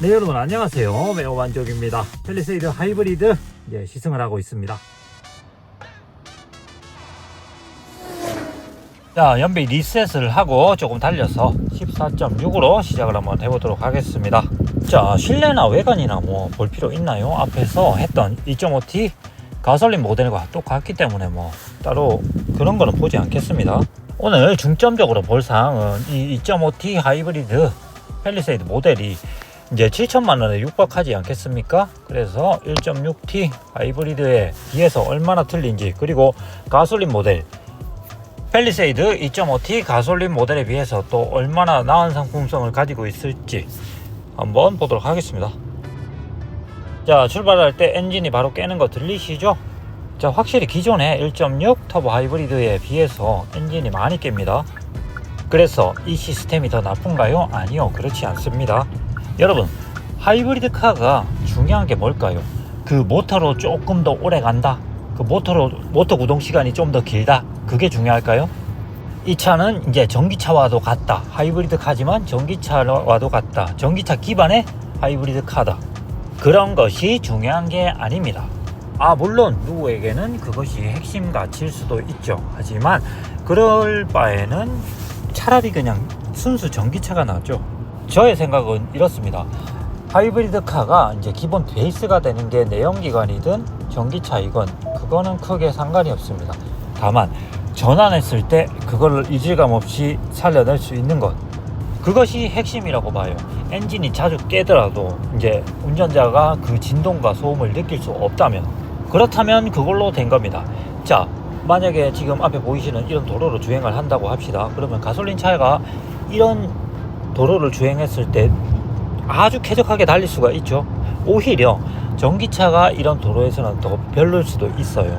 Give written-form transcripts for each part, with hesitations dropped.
네, 여러분 안녕하세요. 매호만족입니다. 펠리세이드 하이브리드 시승을 하고 있습니다. 자, 연비 리셋을 하고 조금 달려서 14.6으로 시작을 한번 해보도록 하겠습니다. 자, 실내나 외관이나 뭐 볼 필요 있나요? 앞에서 했던 2.5T 가솔린 모델과 똑같기 때문에 뭐 따로 그런 거는 보지 않겠습니다. 오늘 중점적으로 볼 사항은 이 2.5T 하이브리드 펠리세이드 모델이 이제 7천만원에 육박하지 않겠습니까? 그래서 1.6T 하이브리드에 비해서 얼마나 틀린지, 그리고 가솔린 모델 펠리세이드 2.5T 가솔린 모델에 비해서 또 얼마나 나은 상품성을 가지고 있을지 한번 보도록 하겠습니다. 자, 출발할 때 엔진이 바로 깨는 거 들리시죠? 자, 확실히 기존의 1.6 터보 하이브리드에 비해서 엔진이 많이 깹니다. 그래서 이 시스템이 더 나쁜가요? 아니요, 그렇지 않습니다. 여러분, 하이브리드 카가 중요한 게 뭘까요? 그 모터로 조금 더 오래 간다, 그 모터 구동 시간이 좀 더 길다, 그게 중요할까요? 이 차는 이제 전기차와도 같다, 하이브리드 카지만 전기차와도 같다, 전기차 기반의 하이브리드 카다, 그런 것이 중요한 게 아닙니다. 물론 누구에게는 그것이 핵심 가치일 수도 있죠. 하지만 그럴 바에는 차라리 그냥 순수 전기차가 낫죠. 저의 생각은 이렇습니다. 하이브리드 카가 이제 기본 베이스가 되는 게 내연기관이든 전기차이건 그거는 크게 상관이 없습니다. 다만 전환했을 때 그걸 이질감 없이 살려낼 수 있는 것, 그것이 핵심이라고 봐요. 엔진이 자주 깨더라도 이제 운전자가 그 진동과 소음을 느낄 수 없다면, 그렇다면 그걸로 된 겁니다. 자, 만약에 지금 앞에 보이시는 이런 도로를 주행을 한다고 합시다. 그러면 가솔린 차가 이런 도로를 주행했을 때 아주 쾌적하게 달릴 수가 있죠. 오히려 전기차가 이런 도로에서는 더 별로일 수도 있어요.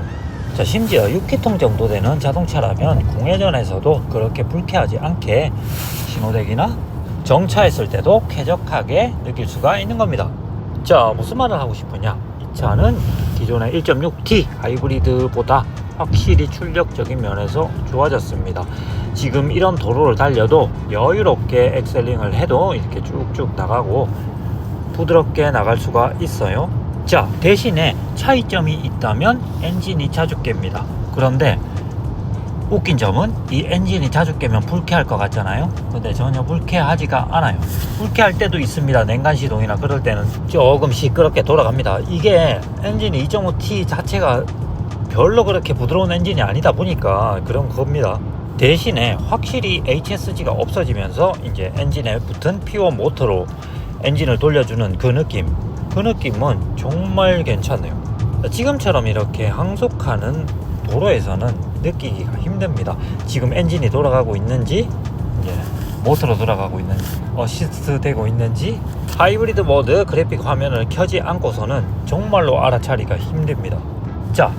자, 심지어 6기통 정도 되는 자동차라면 공회전에서도 그렇게 불쾌하지 않게 신호대기나 정차했을 때도 쾌적하게 느낄 수가 있는 겁니다. 자, 무슨 말을 하고 싶으냐, 이 차는 기존의 1.6T 하이브리드보다 확실히 출력적인 면에서 좋아졌습니다. 지금 이런 도로를 달려도 여유롭게 엑셀링을 해도 이렇게 쭉쭉 나가고 부드럽게 나갈 수가 있어요. 자, 대신에 차이점이 있다면 엔진이 자주 깹니다. 그런데 웃긴 점은 이 엔진이 자주 깨면 불쾌할 것 같잖아요. 근데 전혀 불쾌하지가 않아요. 불쾌할 때도 있습니다. 냉간 시동이나 그럴 때는 조금 시끄럽게 돌아갑니다. 이게 엔진이 2.5T 자체가 별로 그렇게 부드러운 엔진이 아니다 보니까 그런 겁니다. 대신에 확실히 HSG가 없어지면서 이제 엔진에 붙은 P1 모터로 엔진을 돌려주는 그 느낌은 정말 괜찮네요. 지금처럼 이렇게 항속하는 도로에서는 느끼기가 힘듭니다. 지금 엔진이 돌아가고 있는지, 이제 모터로 돌아가고 있는지, 어시스트 되고 있는지, 하이브리드 모드 그래픽 화면을 켜지 않고서는 정말로 알아차리기가 힘듭니다. 자,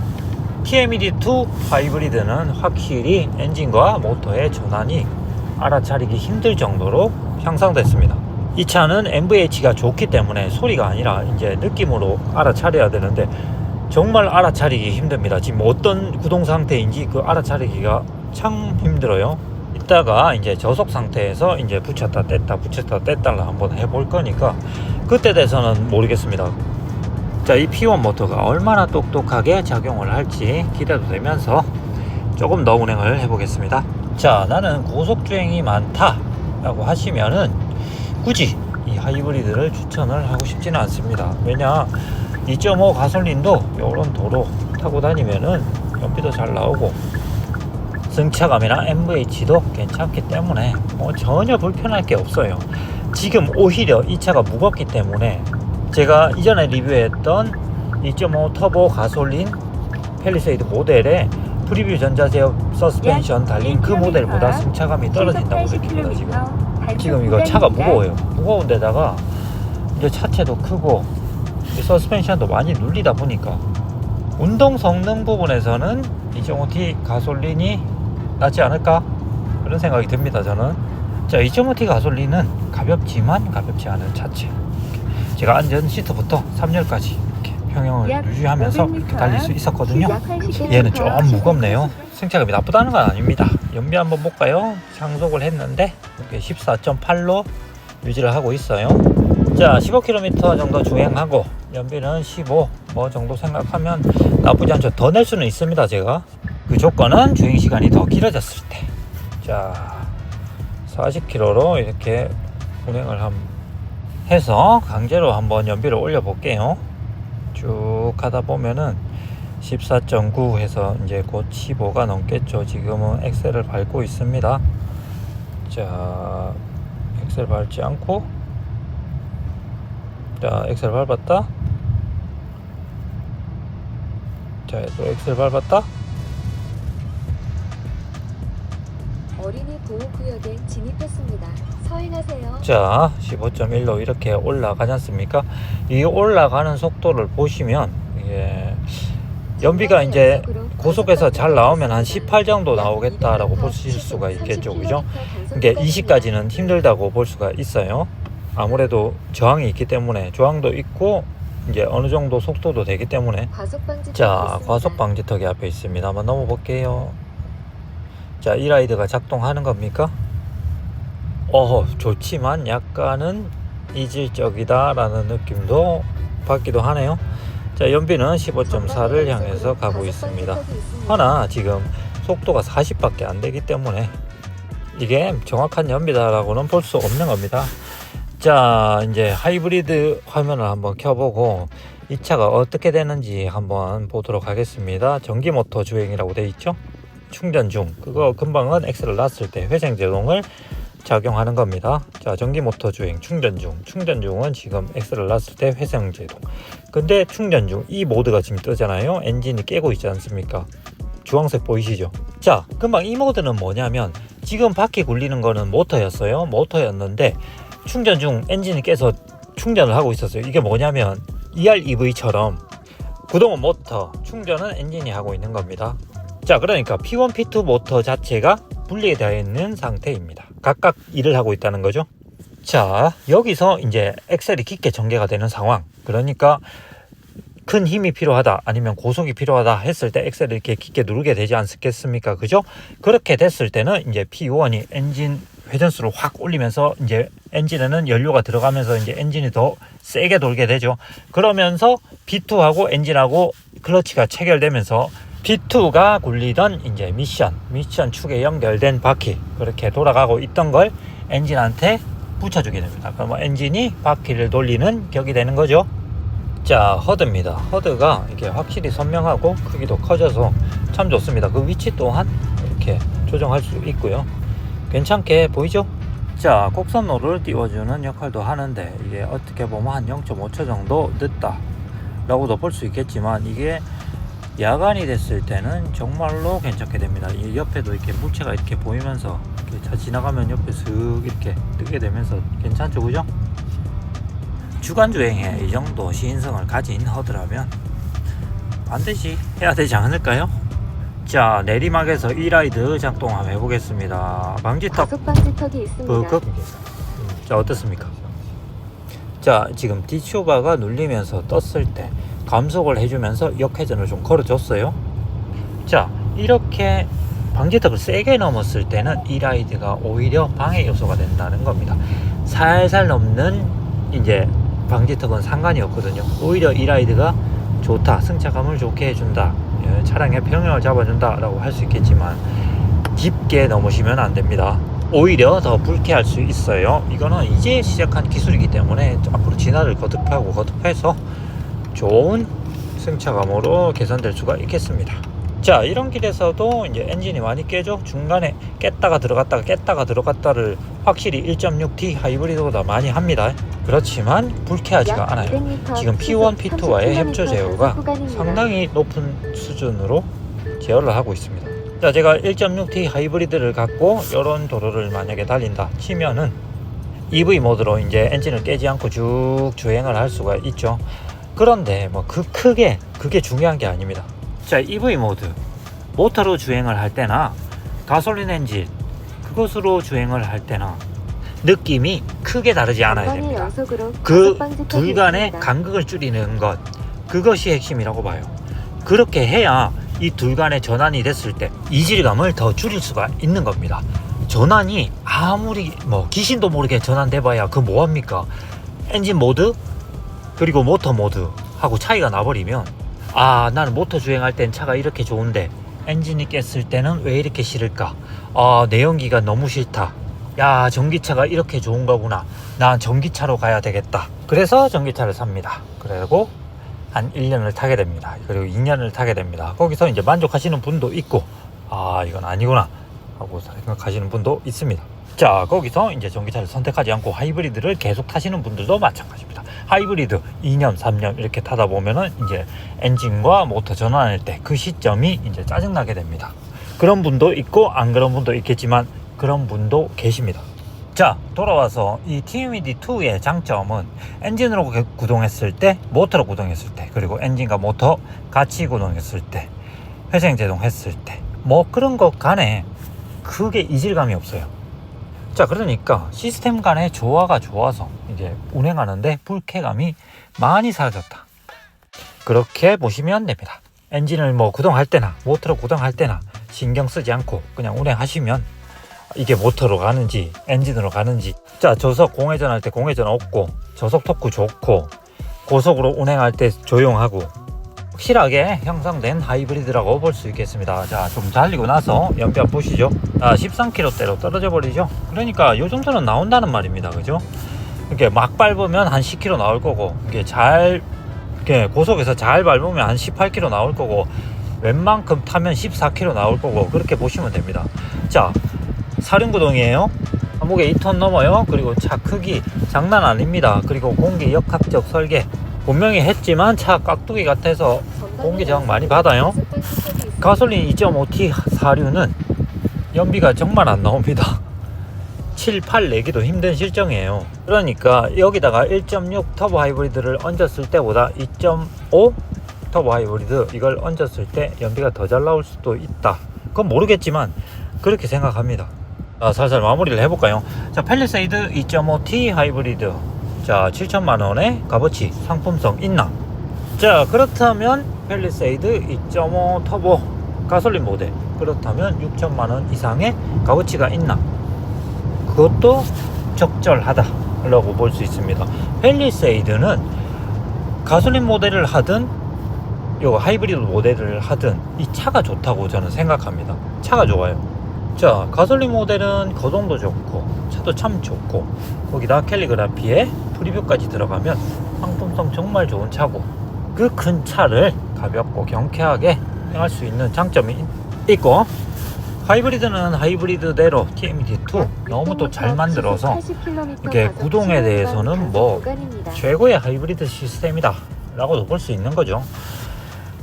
TMED2 하이브리드는 확실히 엔진과 모터의 전환이 알아차리기 힘들 정도로 향상됐습니다. 이 차는 NVH가 좋기 때문에 소리가 아니라 이제 느낌으로 알아차려야 되는데 정말 알아차리기 힘듭니다. 지금 어떤 구동 상태인지 그 알아차리기가 참 힘들어요. 이따가 이제 저속 상태에서 이제 붙였다 뗐다를 한번 해볼 거니까 그때 돼서는 모르겠습니다. 자, 이 P1 모터가 얼마나 똑똑하게 작용을 할지 기대도 되면서 조금 더 운행을 해보겠습니다. 자, 나는 고속주행이 많다 라고 하시면은 굳이 이 하이브리드를 추천을 하고 싶지는 않습니다. 왜냐, 2.5 가솔린도 이런 도로 타고 다니면은 연비도 잘 나오고 승차감이나 NVH도 괜찮기 때문에 뭐 전혀 불편할 게 없어요. 지금 오히려 이 차가 무겁기 때문에 제가 이전에 리뷰했던 2.5 터보 가솔린 펠리세이드 모델에 프리뷰 전자제어 서스펜션 달린 그 모델보다 승차감이 떨어진다고 느낍니다. 지금 이거 차가 무거워요. 무거운 데다가 이제 차체도 크고 서스펜션도 많이 눌리다 보니까 운동 성능 부분에서는 2.5T 가솔린이 낫지 않을까, 그런 생각이 듭니다. 저는. 자, 2.5T 가솔린은 가볍지만 가볍지 않은 차체, 제가 안전 시트부터 3열까지 이렇게 평형을 유지하면서 이렇게 달릴 수 있었거든요. 얘는 좀 무겁네요. 승차감이 나쁘다는 건 아닙니다. 연비 한번 볼까요? 상속을 했는데 이렇게 14.8로 유지를 하고 있어요. 자 15km 정도 주행하고 연비는 15 뭐 정도 생각하면 나쁘지 않죠. 더 낼 수는 있습니다. 제가 그 조건은 주행시간이 더 길어졌을 때. 자 40km로 이렇게 운행을 해서 강제로 한번 연비를 올려 볼게요. 쭉 하다 보면은 14.9 해서 이제 곧 15가 넘겠죠. 지금은 엑셀을 밟고 있습니다. 자 엑셀 밟지 않고, 자 엑셀 밟았다, 자 또 엑셀 밟았다. 어린이 보호구역에 진입했습니다. 서행하세요. 자 15.1로 이렇게 올라가지 않습니까? 이 올라가는 속도를 보시면 이게 연비가 이제 고속에서 잘 나오면 한 18 정도 나오겠다라고 보실 수가 있겠죠, 그죠? 이게 20까지는 힘들다고 볼 수가 있어요. 아무래도 저항이 있기 때문에, 저항도 있고 이제 어느 정도 속도도 되기 때문에. 자 과속 방지턱이 앞에 있습니다. 한번 넘어 볼게요. 자 이 라이드가 작동하는 겁니까? 좋지만 약간은 이질적이다 라는 느낌도 받기도 하네요. 자 연비는 15.4를 향해서 가고 있습니다. 하나 지금 속도가 40밖에 안 되기 때문에 이게 정확한 연비다 라고는 볼 수 없는 겁니다. 자 이제 하이브리드 화면을 한번 켜보고 이 차가 어떻게 되는지 한번 보도록 하겠습니다. 전기 모터 주행이라고 되어 있죠. 충전 중, 그거 금방은 엑셀을 놨을 때 회생 제동을 작용하는 겁니다. 자 전기 모터 주행 충전 중, 충전 중은 지금 엑셀을 놨을 때 회생 제동. 근데 충전 중 이 모드가 지금 뜨잖아요. 엔진이 깨고 있지 않습니까? 주황색 보이시죠? 자 금방 이 모드는 뭐냐면 지금 바퀴 굴리는 거는 모터였어요. 모터였는데 충전 중 엔진이 깨서 충전을 하고 있었어요. 이게 뭐냐면 EREV처럼 구동은 모터, 충전은 엔진이 하고 있는 겁니다. 자 그러니까 P1, P2 모터 자체가 분리되어 있는 상태입니다. 각각 일을 하고 있다는 거죠. 자 여기서 이제 엑셀이 깊게 전개가 되는 상황, 그러니까 큰 힘이 필요하다 아니면 고속이 필요하다 했을 때 엑셀을 이렇게 깊게 누르게 되지 않겠습니까? 그죠? 그렇게 됐을 때는 이제 P1이 엔진 회전수를 확 올리면서 이제 엔진에는 연료가 들어가면서 이제 엔진이 더 세게 돌게 되죠. 그러면서 P2하고 엔진하고 클러치가 체결되면서 P2가 굴리던 이제 미션 축에 연결된 바퀴, 그렇게 돌아가고 있던 걸 엔진한테 붙여주게 됩니다. 그러면 엔진이 바퀴를 돌리는 격이 되는 거죠. 자 허드입니다. 허드가 이게 확실히 선명하고 크기도 커져서 참 좋습니다. 그 위치 또한 이렇게 조정할 수 있고요. 괜찮게 보이죠? 자 곡선로를 띄워주는 역할도 하는데 이게 어떻게 보면 한 0.5초 정도 늦다 라고도 볼 수 있겠지만, 이게 야간이 됐을 때는 정말로 괜찮게 됩니다. 이 옆에도 이렇게 물체가 이렇게 보이면서 이렇게 차 지나가면 옆에 슥 이렇게 뜨게 되면서 괜찮죠, 그죠? 주간 주행에 이 정도 시인성을 가진 허드라면 반드시 해야 되지 않을까요? 자 내리막에서 이 라이드 작동 한번 해보겠습니다. 방지턱 버극. 자 어떻습니까? 자 지금 D쇼바가 눌리면서 떴을 때 감속을 해주면서 역회전을 좀 걸어줬어요. 자 이렇게 방지턱을 세게 넘었을 때는 이 라이드가 오히려 방해 요소가 된다는 겁니다. 살살 넘는 이제 방지턱은 상관이 없거든요. 오히려 이 라이드가 좋다, 승차감을 좋게 해준다, 차량의 평형을 잡아준다 라고 할 수 있겠지만 깊게 넘으시면 안 됩니다. 오히려 더 불쾌할 수 있어요. 이거는 이제 시작한 기술이기 때문에 앞으로 진화를 거듭해서 좋은 승차감으로 개선될 수가 있겠습니다. 자 이런 길에서도 이제 엔진이 많이 깨죠. 중간에 깼다가 들어갔다를 확실히 1.6T 하이브리드보다 많이 합니다. 그렇지만 불쾌하지가 않아요. 지금 P1, P2와의 협조 제어가 상당히 높은 수준으로 제어를 하고 있습니다. 자 제가 1.6T 하이브리드를 갖고 이런 도로를 만약에 달린다 치면은 EV 모드로 이제 엔진을 깨지 않고 쭉 주행을 할 수가 있죠. 그런데 뭐 크게 그게 중요한 게 아닙니다. 자 EV 모드 모터로 주행을 할 때나 가솔린 엔진 그것으로 주행을 할 때나 느낌이 크게 다르지 않아야 됩니다. 그 둘 간의 간극을 줄이는 것, 그것이 핵심이라고 봐요. 그렇게 해야 이 둘 간의 전환이 됐을 때 이질감을 더 줄일 수가 있는 겁니다. 전환이 아무리 뭐 귀신도 모르게 전환돼 봐야 그 뭐합니까? 엔진 모드 그리고 모터 모드 하고 차이가 나버리면 나는 모터 주행할 땐 차가 이렇게 좋은데 엔진이 깼을 때는 왜 이렇게 싫을까? 내연기가 너무 싫다. 야, 전기차가 이렇게 좋은 거구나. 난 전기차로 가야 되겠다. 그래서 전기차를 삽니다. 그리고 한 1년을 타게 됩니다. 그리고 2년을 타게 됩니다. 거기서 이제 만족하시는 분도 있고 이건 아니구나 하고 생각하시는 분도 있습니다. 자, 거기서 이제 전기차를 선택하지 않고 하이브리드를 계속 타시는 분들도 마찬가지입니다. 하이브리드 2년, 3년 이렇게 타다 보면은 이제 엔진과 모터 전환할 때 그 시점이 이제 짜증나게 됩니다. 그런 분도 있고 안 그런 분도 있겠지만 그런 분도 계십니다. 자, 돌아와서 이 TMED2의 장점은 엔진으로 구동했을 때, 모터로 구동했을 때, 그리고 엔진과 모터 같이 구동했을 때, 회생 제동 했을 때, 뭐 그런 것 간에 크게 이질감이 없어요. 자, 그러니까 시스템 간의 조화가 좋아서 이제 운행하는데 불쾌감이 많이 사라졌다. 그렇게 보시면 됩니다. 엔진을 뭐 구동할 때나 모터로 구동할 때나 신경 쓰지 않고 그냥 운행하시면 이게 모터로 가는지 엔진으로 가는지, 자, 저속 공회전 할 때 공회전 없고 저속 토크 좋고 고속으로 운행할 때 조용하고 확실하게 형성된 하이브리드라고 볼 수 있겠습니다. 자, 좀 달리고 나서 연비 한번 보시죠. 13km대로 떨어져 버리죠. 그러니까 이 정도는 나온다는 말입니다. 그죠? 이렇게 막 밟으면 한 10km 나올 거고, 이렇게 고속에서 잘 밟으면 한 18km 나올 거고, 웬만큼 타면 14km 나올 거고, 그렇게 보시면 됩니다. 자, 사륜구동이에요. 항목에 2톤 넘어요. 그리고 차 크기 장난 아닙니다. 그리고 공기 역학적 설계 분명히 했지만 차 깍두기 같아서 공기 저항 많이 받아요. 가솔린 2.5T 사륜은 연비가 정말 안 나옵니다. 7, 8 내기도 힘든 실정이에요. 그러니까 여기다가 1.6 터보 하이브리드를 얹었을 때보다 2.5 터보 하이브리드 이걸 얹었을 때 연비가 더 잘 나올 수도 있다. 그건 모르겠지만 그렇게 생각합니다. 살살 마무리를 해볼까요? 자, 팰리세이드 2.5T 하이브리드, 자, 7천만원의 값어치 상품성 있나? 자, 그렇다면 팰리세이드 2.5 터보 가솔린 모델, 그렇다면 6천만원 이상의 값어치가 있나? 그것도 적절하다 라고 볼 수 있습니다. 팰리세이드는 가솔린 모델을 하든 요 하이브리드 모델을 하든 이 차가 좋다고 저는 생각합니다. 차가 좋아요. 자, 가솔린 모델은 거동도 좋고 차도 참 좋고 거기다 캘리그라피에 프리뷰까지 들어가면 상품성 정말 좋은 차고, 그 큰 차를 가볍고 경쾌하게 행할 수 있는 장점이 있고, 하이브리드는 하이브리드대로 TMED2 너무 또 잘 만들어서 이게 구동에 대해서는 뭐 최고의 하이브리드 시스템이다 라고도 볼 수 있는 거죠.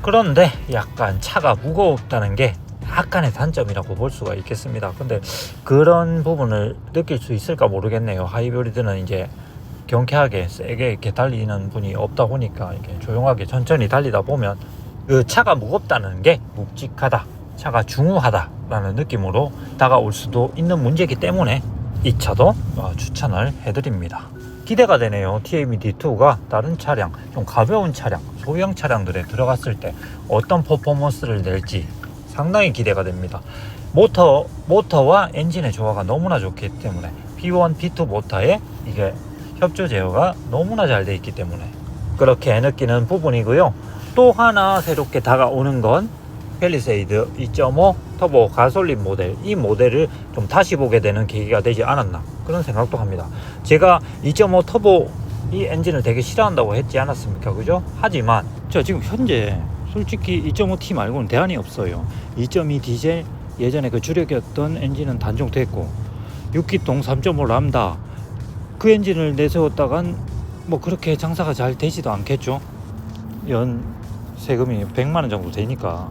그런데 약간 차가 무겁다는 게 약간의 단점이라고 볼 수가 있겠습니다. 근데 그런 부분을 느낄 수 있을까 모르겠네요. 하이브리드는 이제 경쾌하게 세게 이렇게 달리는 분이 없다 보니까 이렇게 조용하게 천천히 달리다 보면 그 차가 무겁다는 게 묵직하다, 차가 중후하다라는 느낌으로 다가올 수도 있는 문제이기 때문에 이 차도 추천을 해드립니다. 기대가 되네요. TMED2가 다른 차량, 좀 가벼운 차량, 소형 차량들에 들어갔을 때 어떤 퍼포먼스를 낼지 상당히 기대가 됩니다. 모터와 엔진의 조화가 너무나 좋기 때문에 P1, P2 모터에 이게 협조 제어가 너무나 잘 돼 있기 때문에 그렇게 느끼는 부분이고요. 또 하나 새롭게 다가오는 건 팰리세이드 2.5 터보 가솔린 모델, 이 모델을 좀 다시 보게 되는 계기가 되지 않았나 그런 생각도 합니다. 제가 2.5 터보 이 엔진을 되게 싫어한다고 했지 않았습니까? 그죠? 하지만 저 지금 현재 솔직히 2.5T 말고는 대안이 없어요. 2.2 디젤 예전에 그 주력이었던 엔진은 단종됐고 6기통 3.5 람다 그 엔진을 내세웠다간 뭐 그렇게 장사가 잘 되지도 않겠죠. 연 세금이 100만원 정도 되니까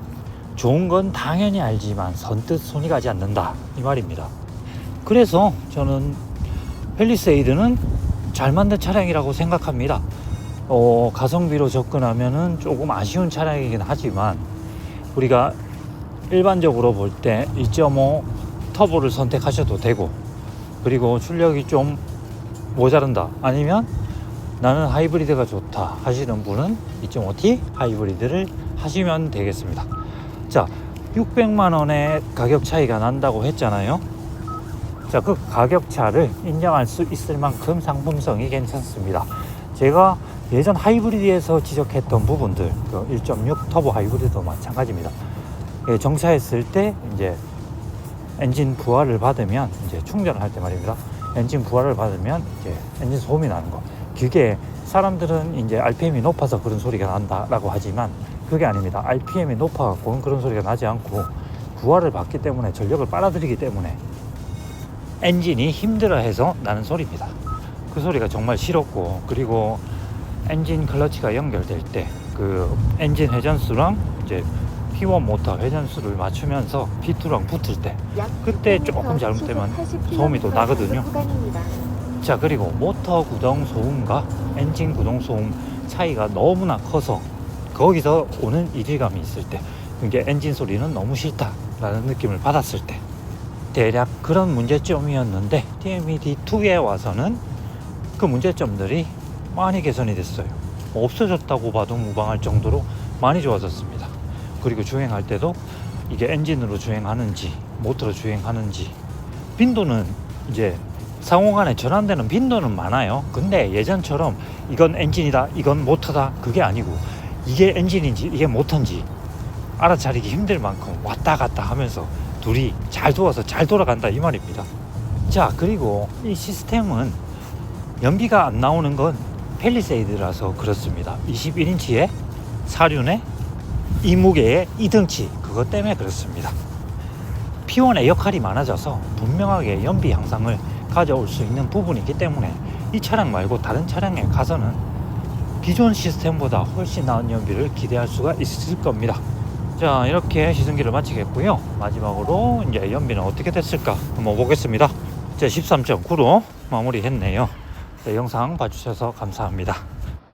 좋은 건 당연히 알지만 선뜻 손이 가지 않는다 이 말입니다. 그래서 저는 팰리세이드는 잘 만든 차량이라고 생각합니다. 가성비로 접근하면은 조금 아쉬운 차량이긴 하지만 우리가 일반적으로 볼 때 2.5 터보를 선택하셔도 되고, 그리고 출력이 좀 모자란다 아니면 나는 하이브리드가 좋다 하시는 분은 2.5T 하이브리드를 하시면 되겠습니다. 자, 600만원의 가격 차이가 난다고 했잖아요. 자, 그 가격차를 인정할 수 있을 만큼 상품성이 괜찮습니다. 제가 예전 하이브리드에서 지적했던 부분들, 그 1.6 터보 하이브리드도 마찬가지입니다. 예, 정차했을 때 이제 엔진 부하를 받으면 이제 충전을 할 때 말입니다. 엔진 부하를 받으면 이제 엔진 소음이 나는 거. 그게 사람들은 이제 RPM이 높아서 그런 소리가 난다라고 하지만 그게 아닙니다. RPM이 높아갖고는 그런 소리가 나지 않고 부하를 받기 때문에 전력을 빨아들이기 때문에 엔진이 힘들어해서 나는 소리입니다. 그 소리가 정말 싫었고, 그리고 엔진 클러치가 연결될 때 그 엔진 회전수랑 이제 P1 모터 회전수를 맞추면서 P2랑 붙을 때 그때 조금 잘못되면 소음이 또 나거든요. 자, 그리고 모터 구동 소음과 엔진 구동 소음 차이가 너무나 커서 거기서 오는 이질감이 있을 때, 그게 엔진 소리는 너무 싫다라는 느낌을 받았을 때, 대략 그런 문제점이었는데 TMED2에 와서는 그 문제점들이 많이 개선이 됐어요. 없어졌다고 봐도 무방할 정도로 많이 좋아졌습니다. 그리고 주행할 때도 이게 엔진으로 주행하는지 모터로 주행하는지, 빈도는 이제 상호간에 전환되는 빈도는 많아요. 근데 예전처럼 이건 엔진이다, 이건 모터다, 그게 아니고 이게 엔진인지 이게 모터인지 알아차리기 힘들 만큼 왔다 갔다 하면서 둘이 잘 도와서 잘 돌아간다 이 말입니다. 자, 그리고 이 시스템은 연비가 안 나오는 건 펠리세이드라서 그렇습니다. 21인치에 사륜에 이 무게의 2등치, 그것 때문에 그렇습니다. P1의 역할이 많아져서 분명하게 연비 향상을 가져올 수 있는 부분이기 때문에 이 차량 말고 다른 차량에 가서는 기존 시스템보다 훨씬 나은 연비를 기대할 수가 있을 겁니다. 자, 이렇게 시승기를 마치겠고요. 마지막으로 이제 연비는 어떻게 됐을까 한번 보겠습니다. 제 13.9로 마무리했네요. 네, 영상 봐주셔서 감사합니다.